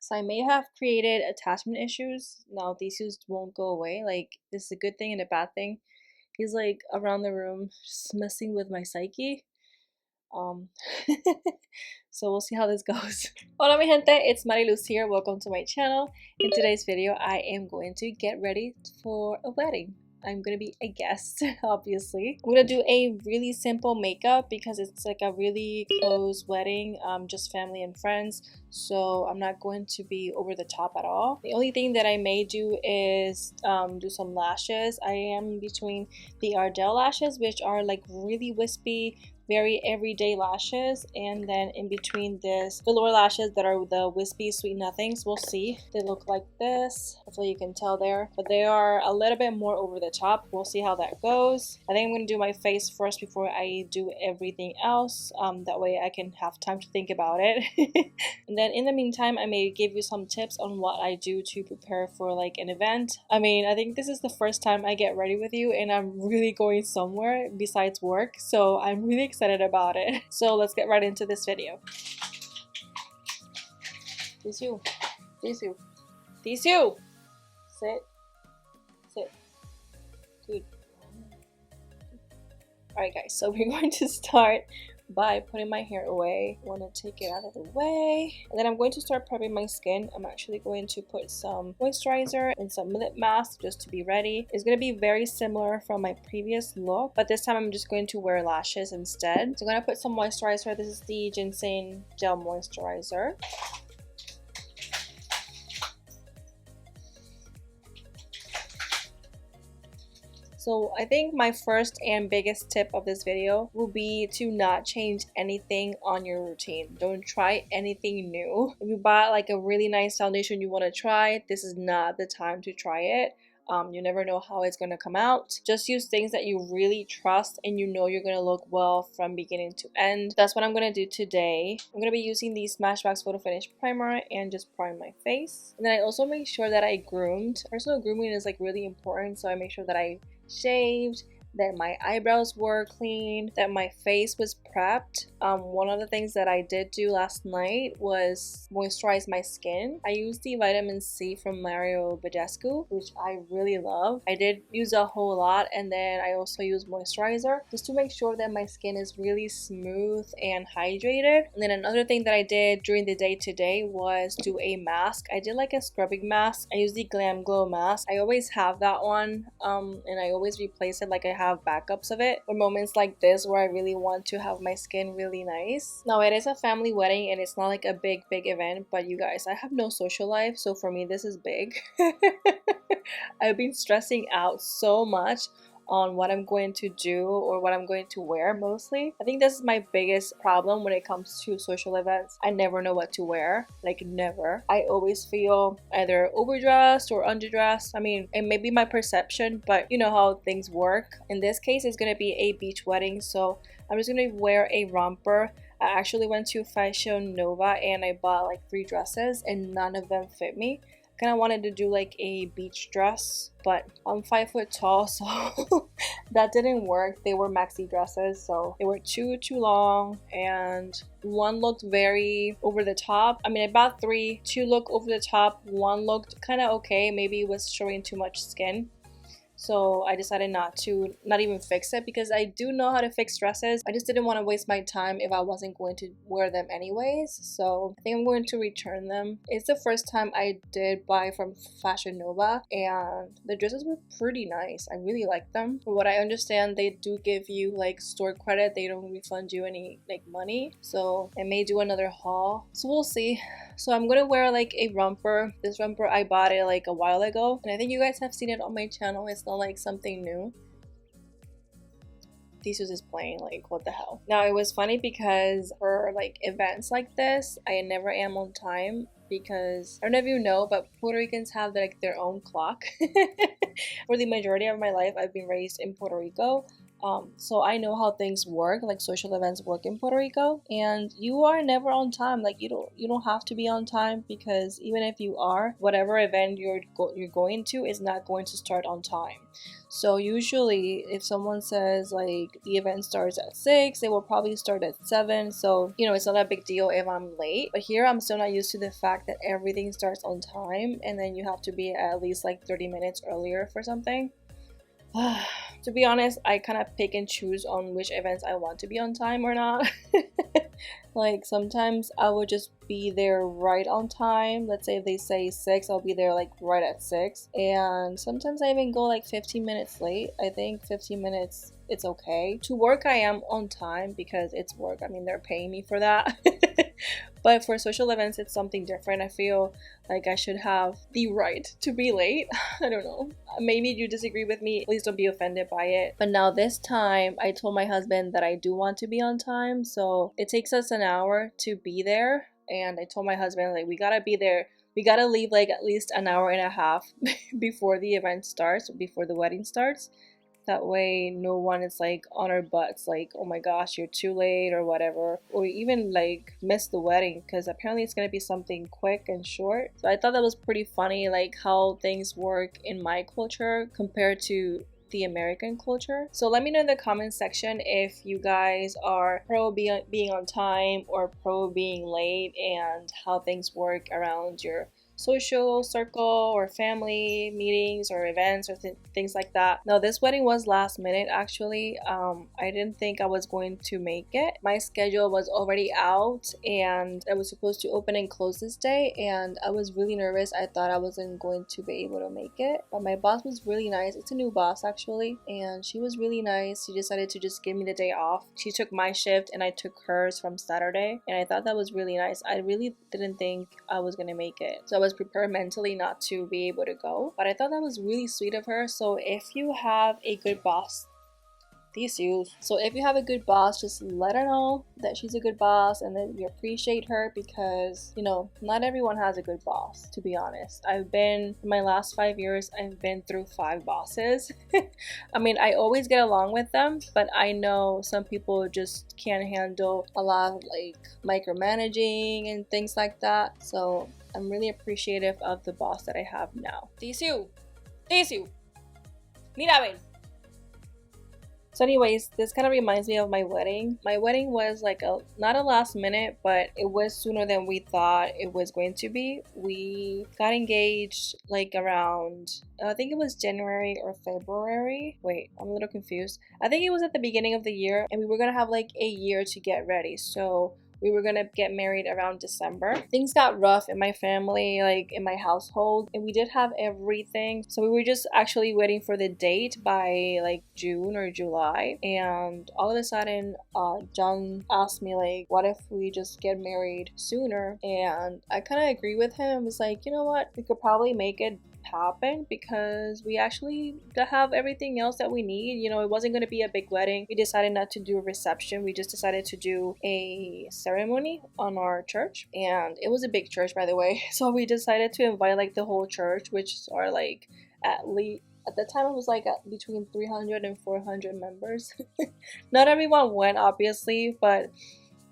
So I may have created attachment issues. Now these issues won't go away. Like, this is a good thing and a bad thing. He's like around the room just messing with my psyche. Um so we'll see how this goes. Hola mi gente, it's Mariluz here. Welcome to my channel. In today's video, I am going to get ready for a wedding. I'm gonna be a guest, obviously. I'm gonna do a really simple makeup because it's like a really close wedding, just family and friends. So I'm not going to be over the top at all. The only thing that I may do is do some lashes. I am between the Ardell lashes, which are like really wispy, very everyday lashes, and then in between this velour lashes that are the wispy sweet nothings. We'll see. They look like this. Hopefully you can tell there, but they are a little bit more over the top. We'll see how that goes. I think I'm going to do my face first before I do everything else. That way I can have time to think about it. And then in the meantime, I may give you some tips on what I do to prepare for like an event. I mean, I think this is the first time I get ready with you and I'm really going somewhere besides work, so I'm really excited about it. So let's get right into this video. Tissue, tissue, tissue. Sit, sit. Good. Alright guys, so we're going to start by putting my hair away. I want to take it out of the way, and then I'm going to start prepping my skin. I'm actually going to put some moisturizer and some lip mask just to be ready. It's going to be very similar from my previous look, but this time I'm just going to wear lashes instead. So I'm going to put some moisturizer. This is the GinZing gel moisturizer. So I think my first and biggest tip of this video will be to not change anything on your routine. Don't try anything new. If you bought like a really nice foundation you want to try, this is not the time to try it. You never know how it's going to come out. Just use things that you really trust and you know you're going to look well from beginning to end. That's what I'm going to do today. I'm going to be using the Smashbox Photofinish primer and just prime my face. And then I also make sure that I groomed. Personal grooming is like really important, so I make sure that I shaved, that my eyebrows were clean, that my face was prepped. One of the things that I did do last night was moisturize my skin. I used the vitamin C from Mario Badescu, which I really love. I did use a whole lot, and then I also used moisturizer just to make sure that my skin is really smooth and hydrated. And then another thing that I did during the day today was do a mask. I did like a scrubbing mask. I used the Glam Glow mask. I always have that one, and I always replace it. Like, I have backups of it for moments like this where I really want to have my skin really nice. Now it is a family wedding and it's not like a big event, but you guys, I have no social life, so for me this is big. I've been stressing out so much on what I'm going to do or what I'm going to wear mostly. I think this is my biggest problem when it comes to social events. I never know what to wear, like never. I always feel either overdressed or underdressed. I mean, it may be my perception, but you know how things work. In this case, it's gonna be a beach wedding, so I'm just gonna wear a romper. I actually went to Fashion Nova and I bought like 3 dresses and none of them fit me. Kind of wanted to do like a beach dress, but I'm 5 foot tall, so that didn't work. They were maxi dresses, so they were too long, and one looked very over the top. I mean, I bought 3, 2 look over the top, one looked kind of okay, maybe it was showing too much skin. So I decided not even fix it, because I do know how to fix dresses. I just didn't want to waste my time if I wasn't going to wear them anyways. So I think I'm going to return them. It's the first time I did buy from Fashion Nova, and the dresses were pretty nice. I really like them. From what I understand, they do give you like store credit. They don't refund you any like money. So I may do another haul. So we'll see. So I'm gonna wear like a romper. This romper, I bought it like a while ago, and I think you guys have seen it on my channel. It's not like something new. Thesis is playing, like what the hell. Now it was funny because for like events like this, I never am on time, because I don't know if you know, but Puerto Ricans have like their own clock. For the majority of my life, I've been raised in Puerto Rico. So I know how things work, like social events work in Puerto Rico, and you are never on time. Like you don't have to be on time, because even if you are, whatever event you're going to is not going to start on time. So usually if someone says like the event starts at 6, it will probably start at 7. So, you know, it's not a big deal if I'm late. But here I'm still not used to the fact that everything starts on time and then you have to be at least like 30 minutes earlier for something. To be honest, I kind of pick and choose on which events I want to be on time or not. Like sometimes I will just be there right on time. Let's say if they say 6, I'll be there like right at 6. And sometimes I even go like 15 minutes late. I think 15 minutes, it's okay. To work, I am on time because it's work. I mean, they're paying me for that. But for social events, it's something different. I feel like I should have the right to be late. I don't know. Maybe you disagree with me. Please don't be offended by it. But now this time, I told my husband that I do want to be on time. So it takes us an hour to be there. And I told my husband, like, we gotta be there. We gotta leave like at least an hour and a half before the event starts, before the wedding starts. That way no one is like on our butts like, oh my gosh, you're too late or whatever, or even like miss the wedding, because apparently it's going to be something quick and short. So I thought that was pretty funny, like how things work in my culture compared to the American culture. So let me know in the comment section if you guys are pro being on time or pro being late, and how things work around your social circle or family meetings or events or things like that. Now this wedding was last minute actually. I didn't think I was going to make it. My schedule was already out and I was supposed to open and close this day, and I was really nervous. I thought I wasn't going to be able to make it, but my boss was really nice. It's a new boss actually, and she was really nice. She decided to just give me the day off. She took my shift and I took hers from Saturday, and I thought that was really nice. I really didn't think I was gonna make it, so I was prepared mentally not to be able to go, but I thought that was really sweet of her. So if you have a good boss, so if you have a good boss, just let her know that she's a good boss and that you appreciate her, because you know, not everyone has a good boss, to be honest. In my last 5 years, I've been through 5 bosses. I mean, I always get along with them, but I know some people just can't handle a lot of like micromanaging and things like that. So I'm really appreciative of the boss that I have now. Tissue, mira ven. So anyways, this kind of reminds me of my wedding. My wedding was like not a last minute, but it was sooner than we thought it was going to be. We got engaged like around, I think it was January or February. Wait, I'm a little confused. I think it was at the beginning of the year, and we were gonna have like a year to get ready. So we were gonna get married around December. Things got rough in my family, like in my household, and we did have everything. So we were just actually waiting for the date by like June or July. And all of a sudden, John asked me like, what if we just get married sooner? And I kind of agree with him. I was like, you know what? We could probably make it happen, because we actually have everything else that we need. You know, it wasn't going to be a big wedding. We decided not to do a reception. We just decided to do a ceremony on our church, and it was a big church, by the way. So we decided to invite like the whole church, which are like at least at the time it was like between 300 and 400 members. Not everyone went, obviously, but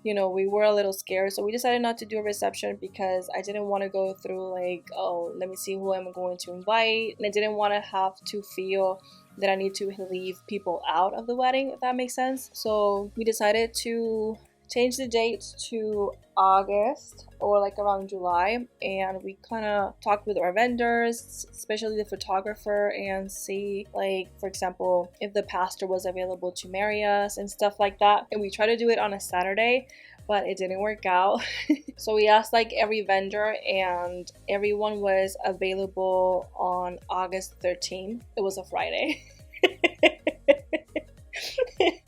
you know, we were a little scared, so we decided not to do a reception because I didn't want to go through like, oh, let me see who I'm going to invite, and I didn't want to have to feel that I need to leave people out of the wedding, if that makes sense. So we decided to change the date to August or like around July, and we kind of talked with our vendors, especially the photographer, and see like, for example, if the pastor was available to marry us and stuff like that. And we tried to do it on a Saturday, but it didn't work out. So we asked like every vendor, and everyone was available on August 13th. It was a Friday.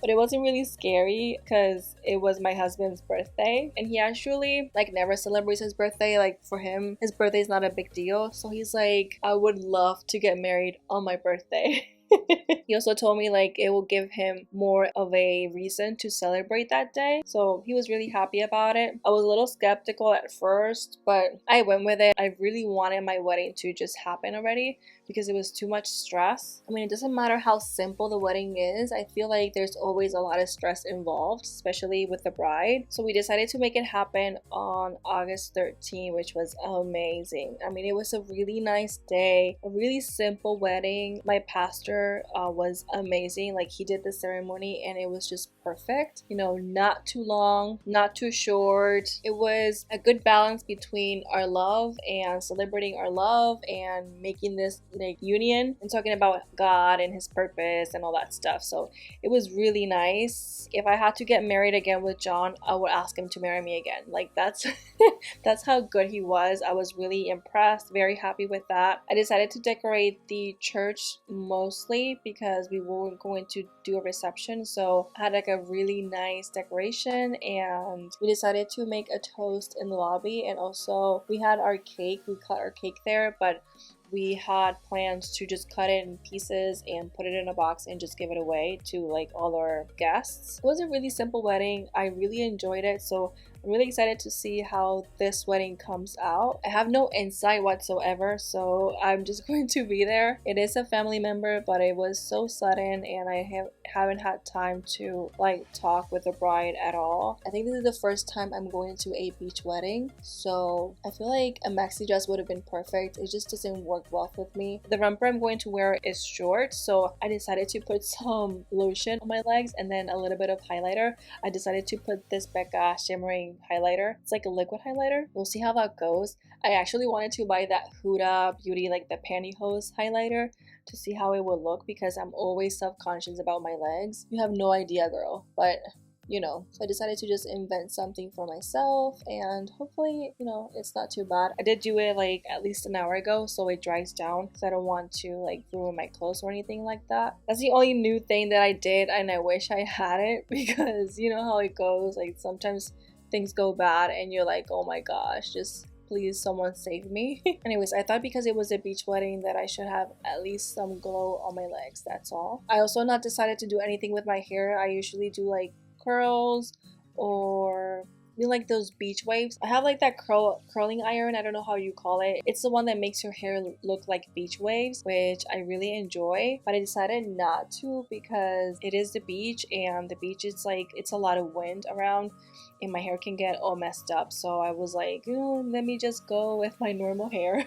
But it wasn't really scary because it was my husband's birthday, and he actually like never celebrates his birthday. Like for him, his birthday is not a big deal. So he's like, I would love to get married on my birthday. He also told me like it will give him more of a reason to celebrate that day. So he was really happy about it. I was a little skeptical at first, but I went with it. I really wanted my wedding to just happen already because it was too much stress. I mean, it doesn't matter how simple the wedding is. I feel like there's always a lot of stress involved, especially with the bride. So we decided to make it happen on August 13th, which was amazing. I mean, it was a really nice day, a really simple wedding. My pastor was amazing. Like, he did the ceremony and it was just perfect. You know, not too long, not too short. It was a good balance between our love and celebrating our love and making this like union and talking about God and his purpose and all that stuff. So it was really nice. If I had to get married again with John, I would ask him to marry me again. Like, that's that's how good he was. I was really impressed, very happy with that. I decided to decorate the church mostly because we weren't going to do a reception, so I had like a really nice decoration, and we decided to make a toast in the lobby. And also we had our cake, we cut our cake there, but we had plans to just cut it in pieces and put it in a box and just give it away to like all our guests. It was a really simple wedding. I really enjoyed it, so I'm really excited to see how this wedding comes out. I have no insight whatsoever, so I'm just going to be there. It is a family member, but it was so sudden and I haven't had time to like talk with the bride at all. I think this is the first time I'm going to a beach wedding, so I feel like a maxi dress would have been perfect. It just doesn't work well with me. The romper I'm going to wear is short, so I decided to put some lotion on my legs and then a little bit of highlighter. I decided to put this Becca shimmering highlighter. It's like a liquid highlighter. We'll see how that goes. I actually wanted to buy that Huda Beauty, like the pantyhose highlighter, to see how it would look because I'm always self-conscious about my legs. You have no idea, girl, but you know, so I decided to just invent something for myself and hopefully, you know, it's not too bad. I did do it like at least an hour ago, so it dries down because I don't want to like ruin my clothes or anything like that. That's the only new thing that I did, and I wish I had it because you know how it goes, like sometimes things go bad and you're like, oh my gosh, just please someone save me. Anyways, I thought because it was a beach wedding that I should have at least some glow on my legs, that's all. I also not decided to do anything with my hair. I usually do like curls or you know, like those beach waves. I have like that curling iron, I don't know how you call it. It's the one that makes your hair look like beach waves, which I really enjoy, but I decided not to because it is the beach and the beach is like, it's a lot of wind around and my hair can get all messed up. So I was like, you know, let me just go with my normal hair.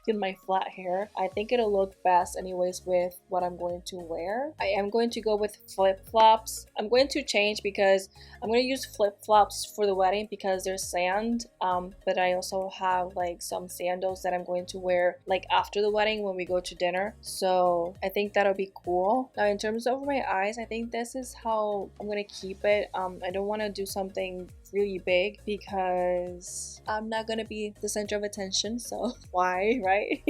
In my flat hair. I think it'll look best anyways with what I'm going to wear. I am going to go with flip-flops. I'm going to change because I'm going to use flip-flops for the wedding because there's sand, but I also have like some sandals that I'm going to wear like after the wedding when we go to dinner, so I think that'll be cool. Now in terms of my eyes, I think this is how I'm going to keep it. I don't want to do something really big because I'm not gonna be the center of attention, so why, right?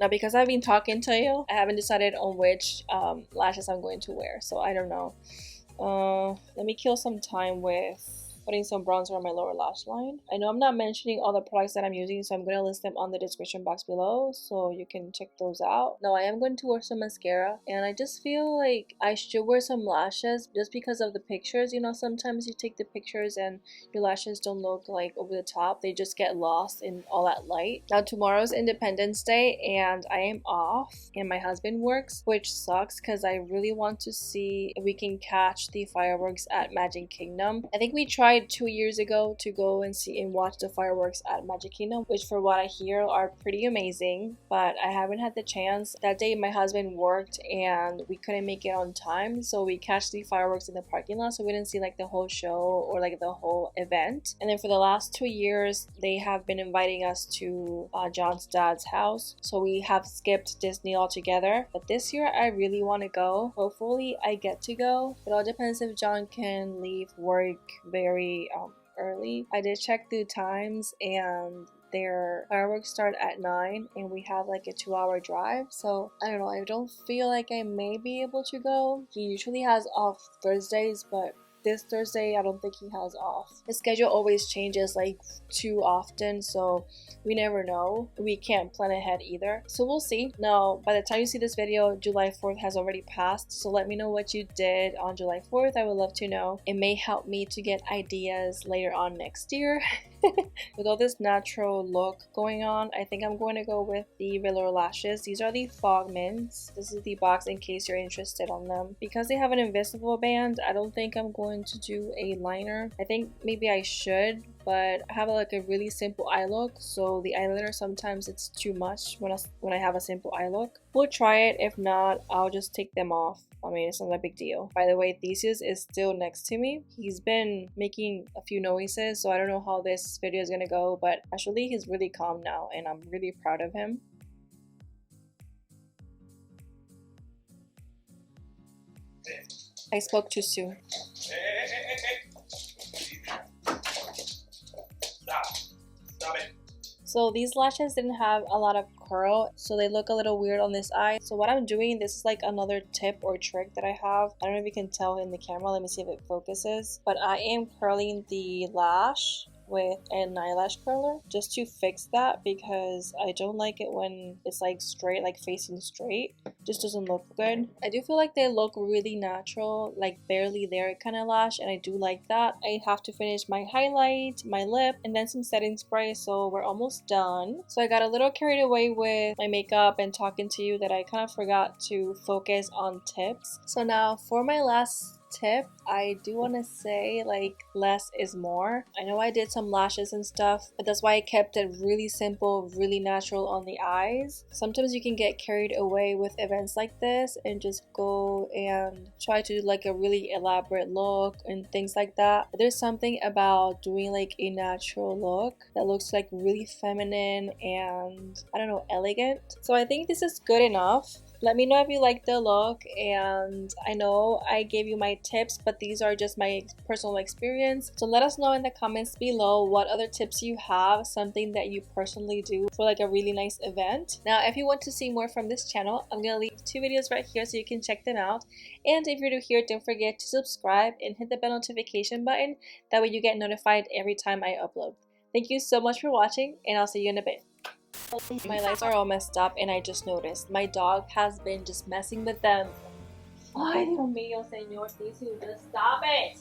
Now because I've been talking to you, I haven't decided on which lashes I'm going to wear, so I don't know. Let me kill some time with putting some bronzer on my lower lash line. I know I'm not mentioning all the products that I'm using, so I'm going to list them on the description box below so you can check those out. Now I am going to wear some mascara, and I just feel like I should wear some lashes just because of the pictures. You know, sometimes you take the pictures and your lashes don't look like over the top, they just get lost in all that light. Now tomorrow's Independence Day and I am off and my husband works, which sucks because I really want to see if we can catch the fireworks at Magic Kingdom. I think we tried 2 years ago to go and see and watch the fireworks at Magic Kingdom, which for what I hear are pretty amazing, but I haven't had the chance. That day my husband worked and we couldn't make it on time, so we catch the fireworks in the parking lot, so we didn't see like the whole show or like the whole event. And then for the last 2 years they have been inviting us to John's dad's house, so we have skipped Disney altogether. But this year I really want to go. Hopefully I get to go. It all depends if John can leave work very early. I did check the times and their fireworks start at 9 and we have like a 2-hour drive, so I don't know, I don't feel like I may be able to go. He usually has off Thursdays, but this Thursday, I don't think he has off. His schedule always changes like too often, so we never know. We can't plan ahead either, so we'll see. Now, by the time you see this video, July 4th has already passed, so let me know what you did on July 4th. I would love to know. It may help me to get ideas later on next year. With all this natural look going on, I think I'm going to go with the Velour lashes. These are the Fog Mints. This is the box in case you're interested on them. Because they have an invisible band, I don't think I'm going to do a liner. I think maybe I should, but I have like a really simple eye look, so the eyeliner sometimes it's too much when I have a simple eye look. We'll try it. If not, I'll just take them off. I mean, it's not a big deal. By the way, Theseus is still next to me. He's been making a few noises, so I don't know how this video is gonna go, but actually he's really calm now and I'm really proud of him. I spoke too soon. Stop it. So these lashes didn't have a lot of curl, so they look a little weird on this eye. So what I'm doing, this is like another tip or trick that I have. I don't know if you can tell in the camera. Let me see if it focuses. But I am curling the lash with an eyelash curler just to fix that, because I don't like it when it's like straight, like facing straight. Just doesn't look good. I do feel like they look really natural, like barely there kind of lash, and I do like that. I have to finish my highlight, my lip, and then some setting spray, so we're almost done. So I got a little carried away with my makeup and talking to you that I kind of forgot to focus on tips. So now for my last tip, I do want to say like less is more. I know I did some lashes and stuff, but that's why I kept it really simple, really natural on the eyes. Sometimes you can get carried away with events like this and just go and try to do like a really elaborate look and things like that. But there's something about doing like a natural look that looks like really feminine and, I don't know, elegant. So I think this is good enough. Let me know if you like the look, and I know I gave you my tips, but these are just my personal experience. So let us know in the comments below what other tips you have, something that you personally do for like a really nice event. Now, if you want to see more from this channel, I'm gonna leave 2 videos right here so you can check them out. And if you're new here, don't forget to subscribe and hit the bell notification button. That way you get notified every time I upload. Thank you so much for watching, and I'll see you in a bit. My lights are all messed up, and I just noticed my dog has been just messing with them. Ay, Dios mío, señor, just stop it!